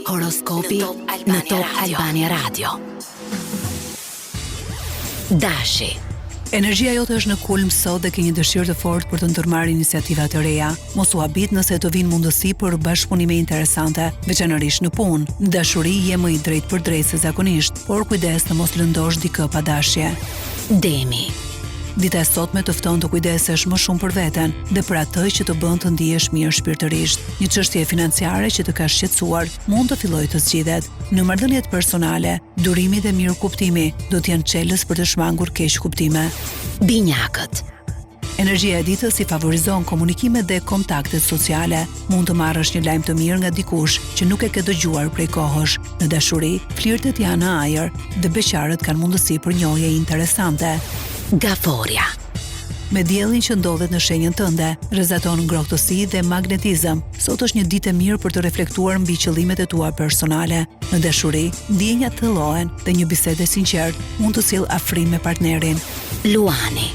Horoskopi në Top Albania Radio. Dashi. Energjia jote është në kulm sot dhe ke një dëshirë të fortë për të ndërmarrë iniciativa të reja. Mos u habit nëse të vinë mundësi për bashkëpunime interesante, veçanërisht në punë. Në dashuri je më i drejtë për drejtë se zakonisht, por kujdes të mos lëndosh dikë pa dashje. Demi. Dita e sotme të fton të kujdesesh më shumë për veten dhe për atë që të bën të ndihesh mirë shpirtërisht. Një çështje financiare që të ka shqetësuar mund të fillojë të zgjidhet. Në marrëdhëniet personale, durimi dhe mirëkuptimi do të jenë çelës për të shmangur keq kuptime. Binjakët. Energjia e ditës i favorizon komunikimet dhe kontaktet sociale. Mund të marrësh një lajm të mirë nga dikush që nuk e ke dëgjuar prej kohësh. Në dashuri, flirtet janë në ajër dhe beqarët kanë mundësi për njohje interesante. Gaforia. Me diellin që ndodhet në shenjën tënde, rrezaton ngrohtësi dhe magnetizëm. Sot është një ditë e mirë për të reflektuar mbi qëllimet e tua personale. Në dashuri, ndjenjat thellоhen dhe një bisedë e sinqertë mund të sjellë afrim me partnerin. Luani.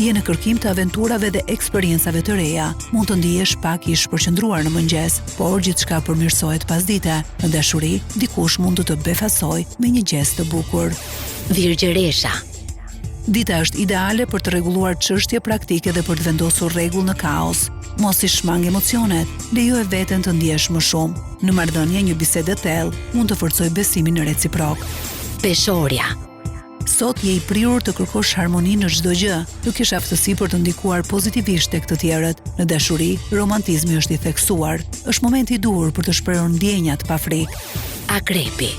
Je në kërkim të aventurave dhe eksperiencave të reja. Mund të ndihesh pak i shpërqendruar në mëngjes, por gjithçka përmirësohet pasdite. Në dashuri, dikush mund të të befasojë me një gest të bukur. Virgjëresha. Dita është ideale për të rregulluar çështje praktike dhe për të vendosur rregull në kaos. Mos i shmang emocionet, lejoje veten të ndihesh më shumë. Në marrëdhënie një bisedë e thellë mund të forcojë besimin reciprok. Peshorja. Sot je i prirur të kërkosh harmoni në çdo gjë, do kesh aftësi për të ndikuar pozitivisht tek të tjerët. Në dashuri, romantizmi është i theksuar. Është momenti i duhur për të shprehur ndjenjat pa frikë. Akrepi.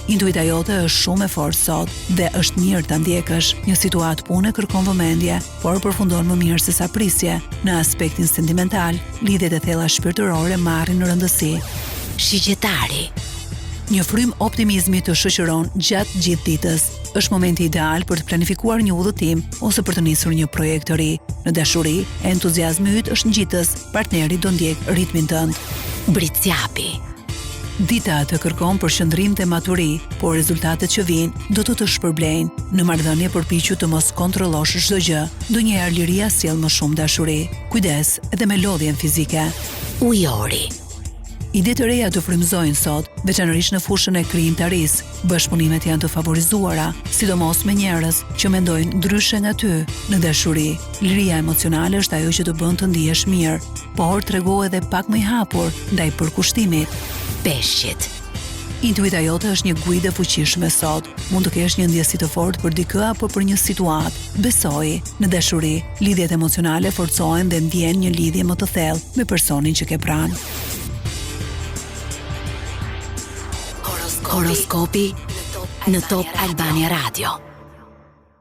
Intuita jote është shumë e fortë sot dhe është mirë ta ndjekësh. Një situatë pune kërkon vëmendje, por përfundon më mirë se sa prisje. Në aspektin sentimental, lidhjet e thella shpirtërore marrin rëndësi. Shigjetari. Një frym optimizmi të shoqëron gjatë gjithë ditës. Është momenti ideal për të planifikuar një udhëtim ose për të nisur një projekt të ri. Në dashuri, entuziazmi yt është ngjitës, partneri do ndjek ritmin tënd. Britsjapi. Dita të kërkon përqendrim dhe maturi, por rezultatet që vijnë do të shpërblejnë. Në marrëdhënie përpiqu të mos kontrollosh çdo gjë. Ndonjëherë liria sjell më shumë dashuri. Kujdes edhe me lodhjen fizike. Ujori. Ide të reja të frymëzojnë sot, veçanërisht në fushën e krijimtarisë. Bashkëpunimet janë të favorizuara, sidomos me njerëz që mendojnë ndryshe nga ty. Në dashuri, liria emocionale është ajo që të bën të ndihesh mirë, por tregohu edhe pak më i hapur ndaj përkushtimit. Peshqit. Intuita jote është një guide fuqishme sot. Mund të kesh një ndjesi të fortë për dikë apo për një situatë. Besoji, në dashuri, lidhjet emocionale forcohen dhe ndjen një lidhje më të thellë me personin që ke pranë. Horoskopi në Top Albania Radio.